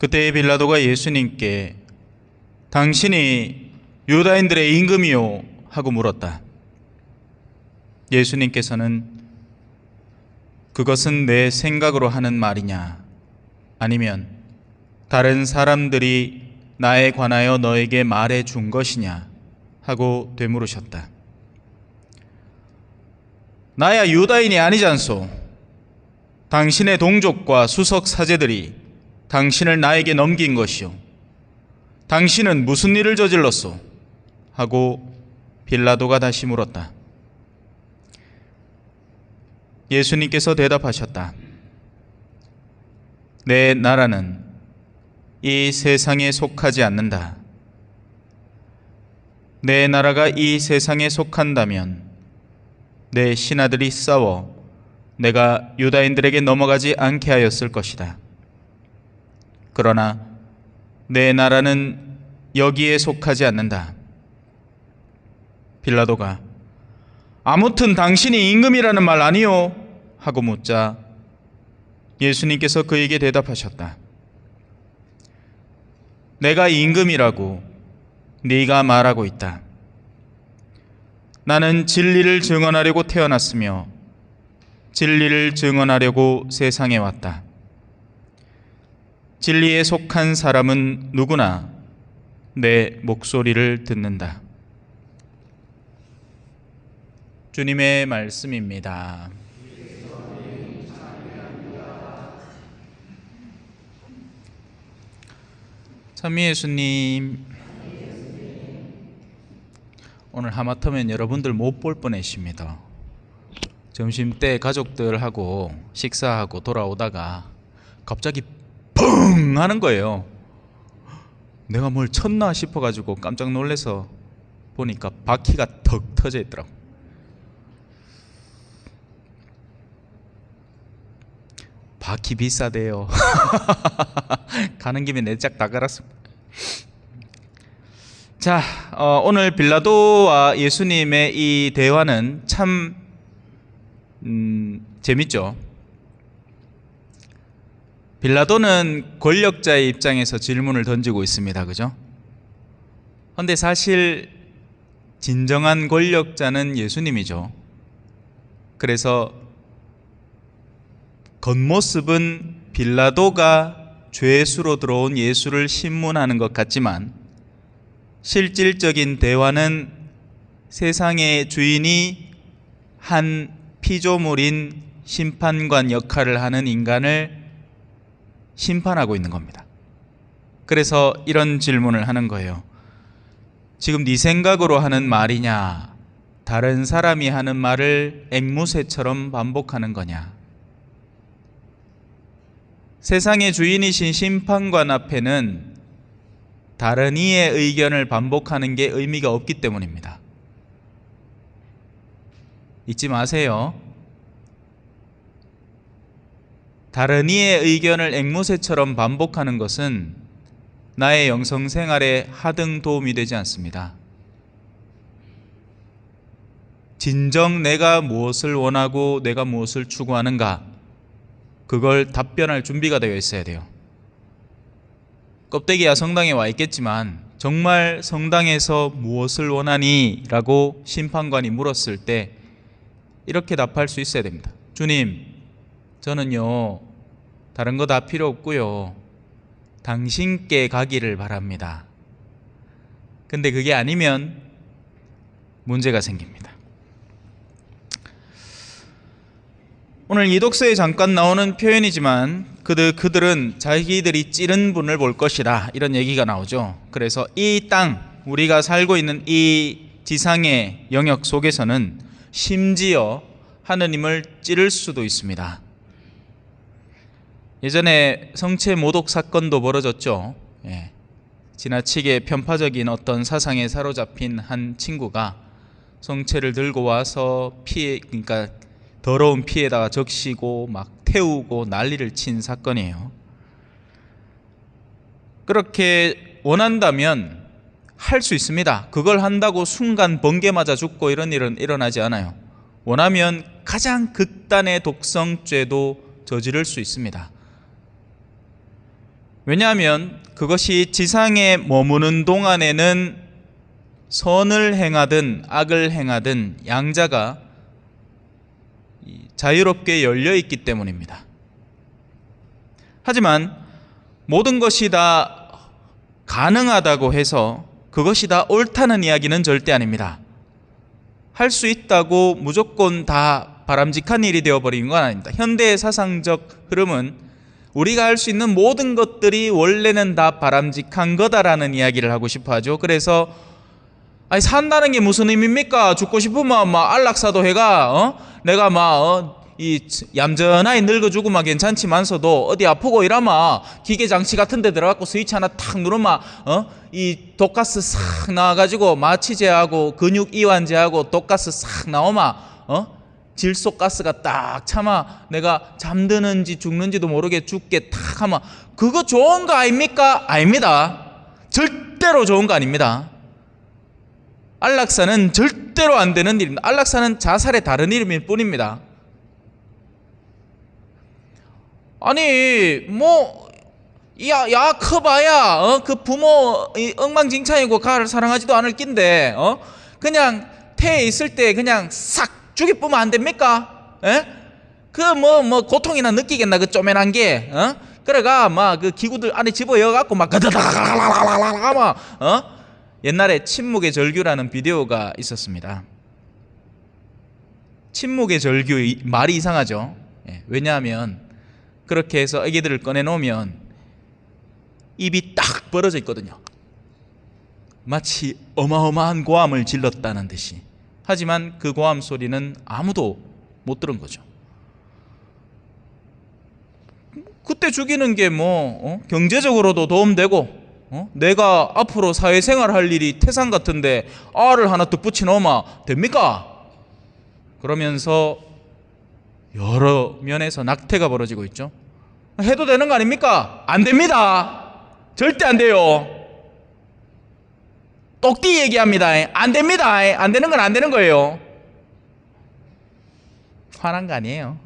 그때 빌라도가 예수님께 당신이 유다인들의 임금이요? 하고 물었다. 예수님께서는 그것은 내 생각으로 하는 말이냐? 아니면 다른 사람들이 나에 관하여 너에게 말해 준 것이냐? 하고 되물으셨다. 나야 유다인이 아니지 않소? 당신의 동족과 수석 사제들이 당신을 나에게 넘긴 것이요. 당신은 무슨 일을 저질렀소? 하고 빌라도가 다시 물었다. 예수님께서 대답하셨다. 내 나라는 이 세상에 속하지 않는다. 내 나라가 이 세상에 속한다면 내 신하들이 싸워 내가 유다인들에게 넘어가지 않게 하였을 것이다. 그러나 내 나라는 여기에 속하지 않는다. 빌라도가 아무튼 당신이 임금이라는 말 아니요? 하고 묻자 예수님께서 그에게 대답하셨다. 내가 임금이라고 네가 말하고 있다. 나는 진리를 증언하려고 태어났으며 진리를 증언하려고 세상에 왔다. 진리에 속한 사람은 누구나 내 목소리를 듣는다. 주님의 말씀입니다. 참미 예수님, 오늘 하마터면 여러분들 못 볼 뻔했습니다. 점심때 가족들하고 식사하고 돌아오다가 갑자기 펑 하는 거예요. 내가 뭘 쳤나 싶어가지고 깜짝 놀라서 보니까 바퀴가 턱 터져 있더라고. 바퀴 비싸대요. 가는 김에 내짝 다 갈았습니다. 자, 오늘 빌라도와 예수님의 이 대화는 참 재밌죠. 빌라도는 권력자의 입장에서 질문을 던지고 있습니다. 그죠? 그런데 사실 진정한 권력자는 예수님이죠. 그래서 겉모습은 빌라도가 죄수로 들어온 예수를 신문하는 것 같지만 실질적인 대화는 세상의 주인이 한 피조물인 심판관 역할을 하는 인간을 심판하고 있는 겁니다. 그래서 이런 질문을 하는 거예요. 지금 네 생각으로 하는 말이냐? 다른 사람이 하는 말을 앵무새처럼 반복하는 거냐? 세상의 주인이신 심판관 앞에는 다른 이의 의견을 반복하는 게 의미가 없기 때문입니다. 잊지 마세요. 다른 이의 의견을 앵무새처럼 반복하는 것은 나의 영성생활에 하등 도움이 되지 않습니다. 진정 내가 무엇을 원하고 내가 무엇을 추구하는가, 그걸 답변할 준비가 되어 있어야 돼요. 껍데기야 성당에 와 있겠지만 정말 성당에서 무엇을 원하니? 라고 심판관이 물었을 때 이렇게 답할 수 있어야 됩니다. 주님, 저는요 다른 거 다 필요 없고요 당신께 가기를 바랍니다. 근데 그게 아니면 문제가 생깁니다. 오늘 이 독서에 잠깐 나오는 표현이지만 그들은 자기들이 찌른 분을 볼 것이라 이런 얘기가 나오죠. 그래서 이 땅, 우리가 살고 있는 이 지상의 영역 속에서는 심지어 하느님을 찌를 수도 있습니다. 예전에 성체 모독 사건도 벌어졌죠. 지나치게 편파적인 어떤 사상에 사로잡힌 한 친구가 성체를 들고 와서 그러니까 더러운 피에다가 적시고 막 태우고 난리를 친 사건이에요. 그렇게 원한다면 할 수 있습니다. 그걸 한다고 순간 번개 맞아 죽고 이런 일은 일어나지 않아요. 원하면 가장 극단의 독성죄도 저지를 수 있습니다. 왜냐하면 그것이 지상에 머무는 동안에는 선을 행하든 악을 행하든 양자가 자유롭게 열려 있기 때문입니다. 하지만 모든 것이 다 가능하다고 해서 그것이 다 옳다는 이야기는 절대 아닙니다. 할 수 있다고 무조건 다 바람직한 일이 되어버린 건 아닙니다. 현대의 사상적 흐름은 우리가 할 수 있는 모든 것들이 원래는 다 바람직한 거다라는 이야기를 하고 싶어 하죠. 그래서 아니 산다는 게 무슨 의미입니까? 죽고 싶으면 막 안락사도 해가 내가 막 이 얌전하게 늙어주고 막 괜찮지만서도 어디 아프고 이러면 기계 장치 같은 데 들어가고 스위치 하나 탁 누르면 이 독가스 싹 나와가지고 마취제하고 근육 이완제하고 독가스 싹 나오면 질소가스가 딱 참아 내가 잠드는지 죽는지도 모르게 죽게 탁 하면 그거 좋은 거 아닙니까? 아닙니다. 절대로 좋은 거 아닙니다. 안락사는 절대로 안 되는 일입니다. 안락사는 자살의 다른 이름일 뿐입니다. 아니 뭐 야 커봐야 그 부모 엉망진창이고 가를 사랑하지도 않을 낀데 그냥 태에 있을 때 그냥 싹 죽여보면 안 됩니까? 그 뭐 고통이나 느끼겠나 그 쪼매난 게 그래가 막 그 기구들 안에 집어넣어 갖고 막 가다다다다다다다다 막 옛날에 침묵의 절규라는 비디오가 있었습니다. 침묵의 절규 말이 이상하죠. 왜냐하면 그렇게 해서 아기들을 꺼내놓으면 입이 딱 벌어져 있거든요. 마치 어마어마한 고함을 질렀다는 듯이. 하지만 그 고함 소리는 아무도 못 들은 거죠. 그때 죽이는 게 뭐 경제적으로도 도움되고 내가 앞으로 사회생활 할 일이 태산 같은데 알을 하나 더 붙여넣으면 됩니까? 그러면서 여러 면에서 낙태가 벌어지고 있죠. 해도 되는 거 아닙니까? 안 됩니다. 절대 안 돼요. 똑띠 얘기합니다. 안 됩니다. 안 되는 건 안 되는 거예요. 화난 거 아니에요.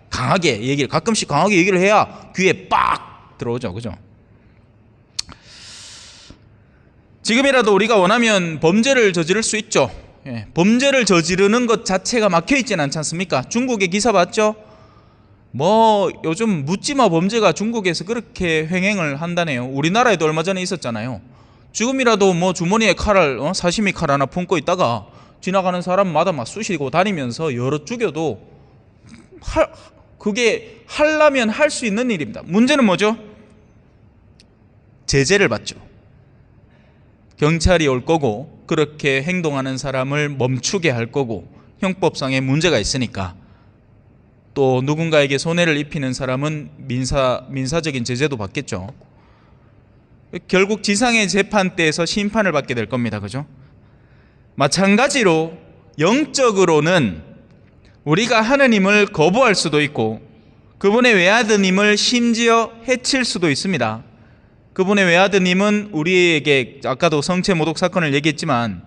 강하게 얘기를 가끔씩 강하게 얘기를 해야 귀에 빡 들어오죠. 그죠? 지금이라도 우리가 원하면 범죄를 저지를 수 있죠. 범죄를 저지르는 것 자체가 막혀있지는 않지 않습니까? 중국의 기사 봤죠? 뭐 요즘 묻지마 범죄가 중국에서 그렇게 횡행을 한다네요. 우리나라에도 얼마 전에 있었잖아요. 지금이라도 뭐 주머니에 칼을 사시미 칼 하나 품고 있다가 지나가는 사람마다 막 쑤시고 다니면서 여러 죽여도 그게 하려면 할 수 있는 일입니다. 문제는 뭐죠? 제재를 받죠. 경찰이 올 거고 그렇게 행동하는 사람을 멈추게 할 거고 형법상의 문제가 있으니까 또 누군가에게 손해를 입히는 사람은 민사적인 제재도 받겠죠. 결국 지상의 재판대에서 심판을 받게 될 겁니다. 그죠? 마찬가지로 영적으로는 우리가 하느님을 거부할 수도 있고 그분의 외아드님을 심지어 해칠 수도 있습니다. 그분의 외아드님은 우리에게 아까도 성체 모독 사건을 얘기했지만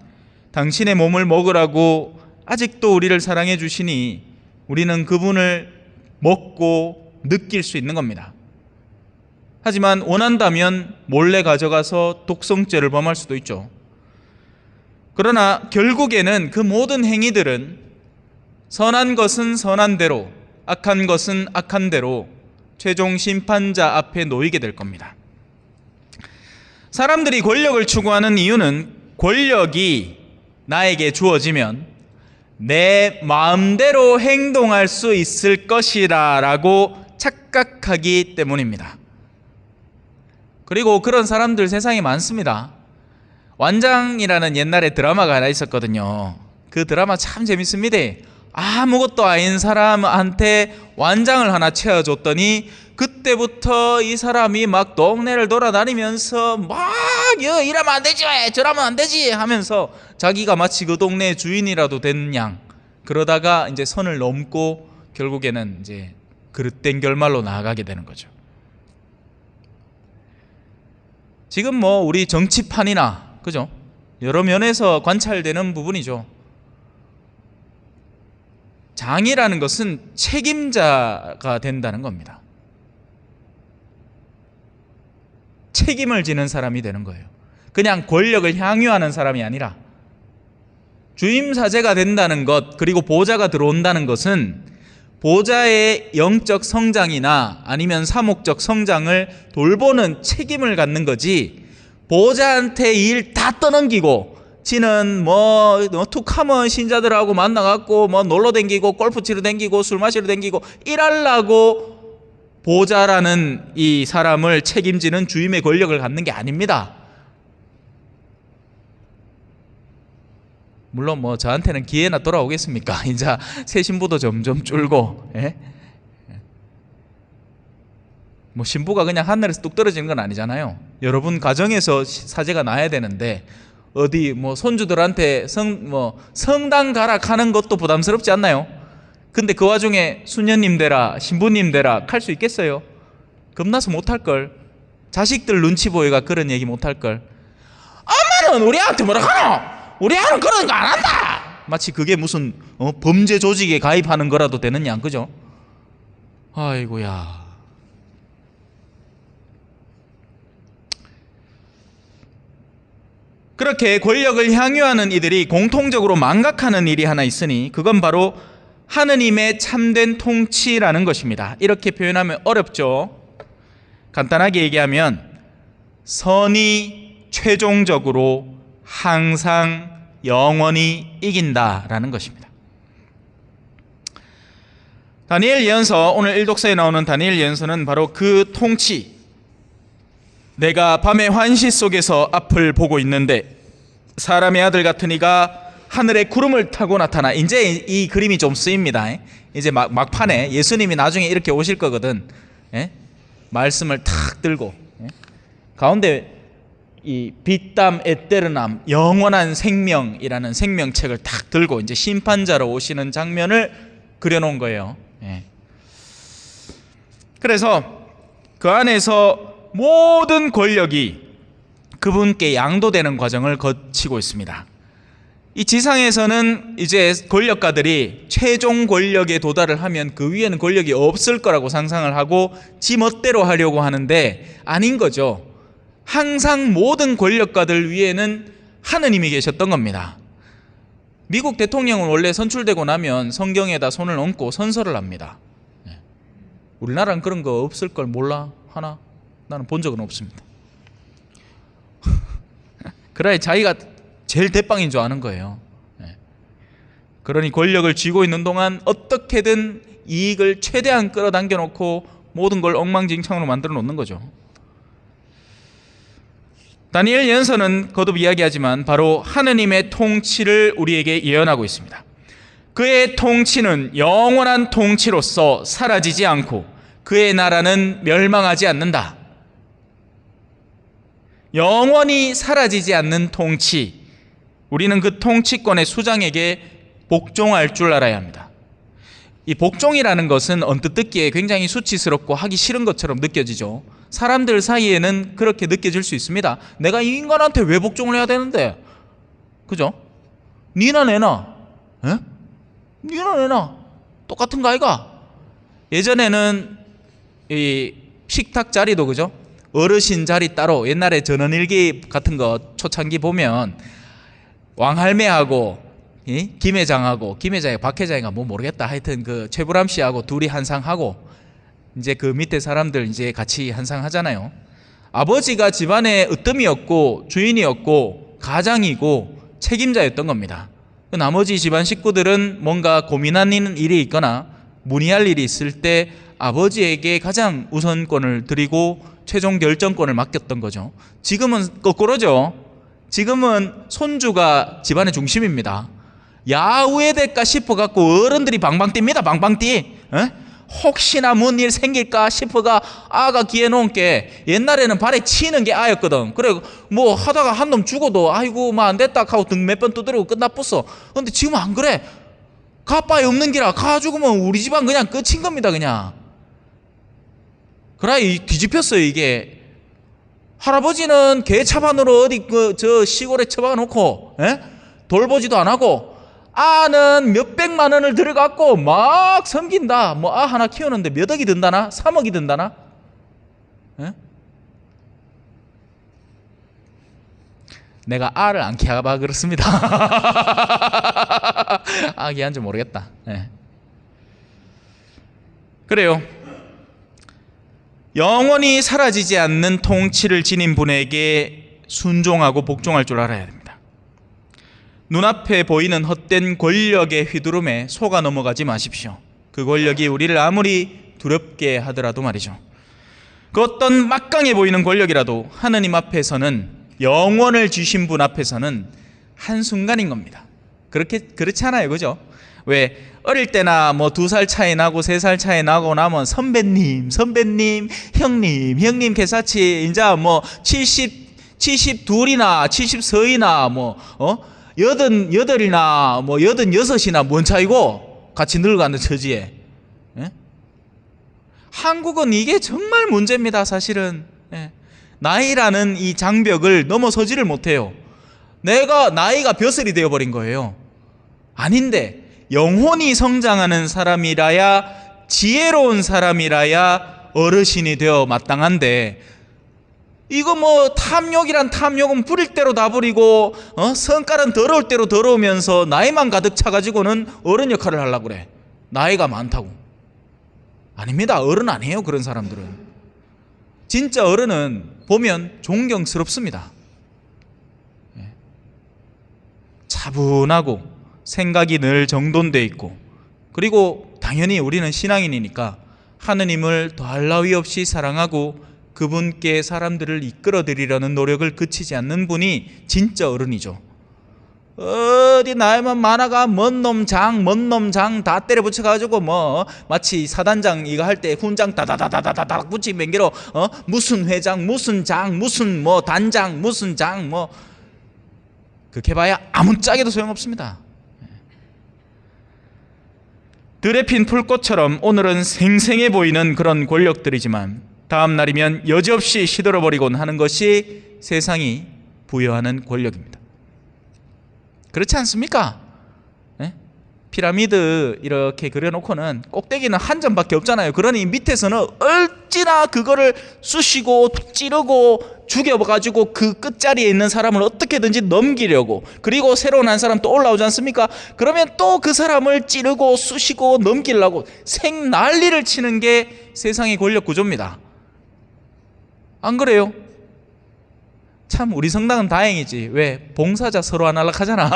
당신의 몸을 먹으라고 아직도 우리를 사랑해 주시니 우리는 그분을 먹고 느낄 수 있는 겁니다. 하지만 원한다면 몰래 가져가서 독성죄를 범할 수도 있죠. 그러나 결국에는 그 모든 행위들은 선한 것은 선한 대로, 악한 것은 악한 대로 최종 심판자 앞에 놓이게 될 겁니다. 사람들이 권력을 추구하는 이유는 권력이 나에게 주어지면 내 마음대로 행동할 수 있을 것이라 라고 착각하기 때문입니다. 그리고 그런 사람들 세상에 많습니다. 완장이라는 옛날에 드라마가 하나 있었거든요. 그 드라마 참 재밌습니다. 아무것도 아닌 사람한테 완장을 하나 채워줬더니 그때부터 이 사람이 막 동네를 돌아다니면서 막 이러면 안 되지 저러면 안 되지 하면서 자기가 마치 그 동네의 주인이라도 된 양 그러다가 이제 선을 넘고 결국에는 이제 그릇된 결말로 나아가게 되는 거죠. 지금 뭐 우리 정치판이나 그죠? 여러 면에서 관찰되는 부분이죠. 장이라는 것은 책임자가 된다는 겁니다. 책임을 지는 사람이 되는 거예요. 그냥 권력을 향유하는 사람이 아니라 주임사제가 된다는 것, 그리고 보좌가 들어온다는 것은 보좌의 영적 성장이나 아니면 사목적 성장을 돌보는 책임을 갖는 거지, 보좌한테 일 다 떠넘기고 지는 뭐 툭하면 신자들하고 만나갖고 뭐 놀러 댕기고 골프 치러 댕기고 술 마시러 댕기고 일하려고 보좌라는 이 사람을 책임지는 주임의 권력을 갖는 게 아닙니다. 물론 뭐 저한테는 기회나 돌아오겠습니까? 이제 새 신부도 점점 줄고, 예? 뭐 신부가 그냥 하늘에서 뚝 떨어지는 건 아니잖아요. 여러분 가정에서 사제가 나야 되는데 어디 뭐 손주들한테 성당 가라 하는 것도 부담스럽지 않나요? 근데 그 와중에 수녀님 되라, 신부님 되라 할 수 있겠어요? 겁나서 못할걸. 자식들 눈치 보여가 그런 얘기 못할걸. 엄마는 우리 아한테 뭐라 하노? 우리 아는 그런 거 안 한다. 마치 그게 무슨 범죄 조직에 가입하는 거라도 되느냐, 그죠? 아이고야. 그렇게 권력을 향유하는 이들이 공통적으로 망각하는 일이 하나 있으니 그건 바로 하느님의 참된 통치라는 것입니다. 이렇게 표현하면 어렵죠. 간단하게 얘기하면 선이 최종적으로 항상 영원히 이긴다라는 것입니다. 다니엘 예언서, 오늘 일독서에 나오는 다니엘 예언서는 바로 그 통치, 내가 밤의 환시 속에서 앞을 보고 있는데 사람의 아들 같은 이가 하늘에 구름을 타고 나타나. 이제 이 그림이 좀 쓰입니다. 이제 막판에 예수님이 나중에 이렇게 오실 거거든. 말씀을 탁 들고 가운데 이 빛담 에테르남, 영원한 생명이라는 생명책을 탁 들고 이제 심판자로 오시는 장면을 그려놓은 거예요. 그래서 그 안에서 모든 권력이 그분께 양도되는 과정을 거치고 있습니다. 이 지상에서는 이제 권력가들이 최종 권력에 도달을 하면 그 위에는 권력이 없을 거라고 상상을 하고 지 멋대로 하려고 하는데 아닌 거죠. 항상 모든 권력가들 위에는 하느님이 계셨던 겁니다. 미국 대통령은 원래 선출되고 나면 성경에다 손을 얹고 선서를 합니다. 우리나라는 그런 거 없을 걸 몰라 하나? 나는 본 적은 없습니다. 그래야 자기가 제일 대빵인 줄 아는 거예요. 그러니 권력을 쥐고 있는 동안 어떻게든 이익을 최대한 끌어당겨 놓고 모든 걸 엉망진창으로 만들어 놓는 거죠. 다니엘 예언서는 거듭 이야기하지만 바로 하느님의 통치를 우리에게 예언하고 있습니다. 그의 통치는 영원한 통치로서 사라지지 않고 그의 나라는 멸망하지 않는다. 영원히 사라지지 않는 통치, 우리는 그 통치권의 수장에게 복종할 줄 알아야 합니다. 이 복종이라는 것은 언뜻 듣기에 굉장히 수치스럽고 하기 싫은 것처럼 느껴지죠. 사람들 사이에는 그렇게 느껴질 수 있습니다. 내가 이 인간한테 왜 복종을 해야 되는데? 그죠? 니나 내나? 니나 내나? 똑같은 거 아이가? 예전에는 이 식탁 자리도, 그죠? 어르신 자리 따로, 옛날에 전원일기 같은 거 초창기 보면 왕할매하고 김 회장하고, 김 회장이 박 회장인가 뭐 모르겠다, 하여튼 그 최불암 씨하고 둘이 한상하고 이제 그 밑에 사람들 이제 같이 한상하잖아요. 아버지가 집안의 으뜸이었고 주인이었고 가장이고 책임자였던 겁니다. 나머지 집안 식구들은 뭔가 고민하는 일이 있거나 문의할 일이 있을 때 아버지에게 가장 우선권을 드리고 최종 결정권을 맡겼던 거죠. 지금은 거꾸로죠. 지금은 손주가 집안의 중심입니다. 야후에 될까 싶어갖고 어른들이 방방 뜁니다. 방방 뛰. 혹시나 뭔 일 생길까 싶어가 아가 기해놓은 게, 옛날에는 발에 치는 게 아였거든. 그래 뭐 하다가 한 놈 죽어도 아이고 뭐 안 됐다 하고 등 몇 번 두드리고 끝나뿌어. 근데 지금 안 그래. 가빠에 없는 기라 가 죽으면 우리 집안 그냥 끝인 겁니다. 그냥 그래 뒤집혔어요. 이게 할아버지는 개 차반으로 어디 저 시골에 처박아 놓고 돌보지도 안 하고, 아는 몇백만 원을 들여갖고 막 섬긴다. 뭐 아 하나 키우는데 몇 억이 든다나? 3억이 든다나? 내가 알을 안 키워봐 그렇습니다. 아, 귀한지 모르겠다. 네. 그래요. 영원히 사라지지 않는 통치를 지닌 분에게 순종하고 복종할 줄 알아야 됩니다. 눈앞에 보이는 헛된 권력의 휘두름에 속아 넘어가지 마십시오. 그 권력이 우리를 아무리 두렵게 하더라도 말이죠. 그 어떤 막강해 보이는 권력이라도 하느님 앞에서는, 영원을 주신 분 앞에서는 한순간인 겁니다. 그렇지 않아요, 그죠? 왜 어릴 때나 뭐 2살 차이 나고 3살 차이 나고 나면 선배님, 형님 개사치 이제 뭐 72이나 73이나 뭐 88이나 뭐 86이나 뭔 차이고 같이 늙어가는 처지에. 예? 한국은 이게 정말 문제입니다, 사실은. 예. 나이라는 이 장벽을 넘어서지를 못해요. 내가 나이가 벼슬이 되어버린 거예요. 아닌데 영혼이 성장하는 사람이라야, 지혜로운 사람이라야 어르신이 되어 마땅한데, 이거 뭐 탐욕이란 탐욕은 부릴 대로 다 부리고 성깔은 더러울 대로 더러우면서 나이만 가득 차가지고는 어른 역할을 하려고 그래. 나이가 많다고. 아닙니다. 어른 아니에요, 그런 사람들은. 진짜 어른은 보면 존경스럽습니다. 차분하고 생각이 늘 정돈되어 있고, 그리고 당연히 우리는 신앙인이니까 하느님을 더할 나위 없이 사랑하고 그분께 사람들을 이끌어드리려는 노력을 그치지 않는 분이 진짜 어른이죠. 어디 나이만 많아가 먼 놈 장 다 때려 붙여가지고 뭐 마치 사단장 이거 할 때 훈장 다다다다다다 붙이 맹기로 무슨 회장 무슨 장 무슨 뭐 단장 무슨 장 뭐 그렇게 봐야 아무짝에도 소용없습니다. 들에 핀 풀꽃처럼 오늘은 생생해 보이는 그런 권력들이지만 다음 날이면 여지없이 시들어버리곤 하는 것이 세상이 부여하는 권력입니다. 그렇지 않습니까? 네? 피라미드 이렇게 그려놓고는 꼭대기는 한 점밖에 없잖아요. 그러니 밑에서는 얼찌나 그거를 쑤시고 찌르고 죽여가지고 그 끝자리에 있는 사람을 어떻게든지 넘기려고, 그리고 새로운 한 사람 또 올라오지 않습니까? 그러면 또 그 사람을 찌르고 쑤시고 넘기려고 생난리를 치는 게 세상의 권력 구조입니다. 안 그래요? 참 우리 성당은 다행이지. 왜? 봉사자 서로 안 할락하잖아.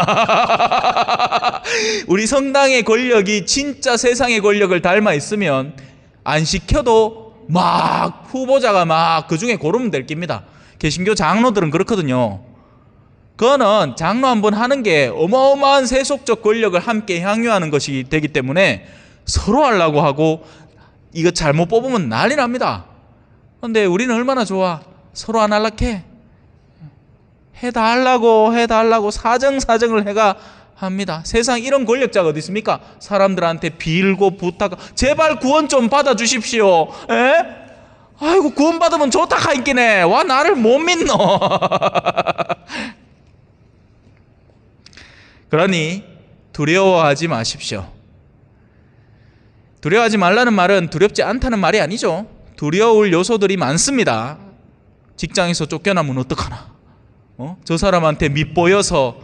우리 성당의 권력이 진짜 세상의 권력을 닮아 있으면 안 시켜도 막 후보자가 막 그중에 고르면 될 깁니다. 개신교 장로들은 그렇거든요. 그거는 장로 한 번 하는 게 어마어마한 세속적 권력을 함께 향유하는 것이 되기 때문에 서로 하려고 하고 이거 잘못 뽑으면 난리 납니다. 그런데 우리는 얼마나 좋아. 서로 안 할락해. 해달라고 사정을 해가 합니다. 세상 이런 권력자가 어디 있습니까? 사람들한테 빌고 부탁, 제발 구원 좀 받아주십시오. 에? 아이고 구원 받으면 좋다 하있기네. 와 나를 못 믿노. 그러니 두려워하지 마십시오. 두려워하지 말라는 말은 두렵지 않다는 말이 아니죠. 두려울 요소들이 많습니다. 직장에서 쫓겨나면 어떡하나? 저 사람한테 밉보여서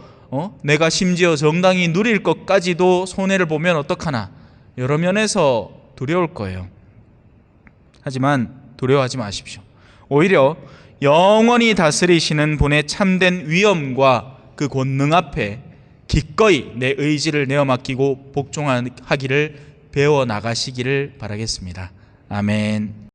내가 심지어 정당히 누릴 것까지도 손해를 보면 어떡하나? 여러 면에서 두려울 거예요. 하지만 두려워하지 마십시오. 오히려 영원히 다스리시는 분의 참된 위엄과 그 권능 앞에 기꺼이 내 의지를 내어 맡기고 복종하기를 배워 나가시기를 바라겠습니다. 아멘.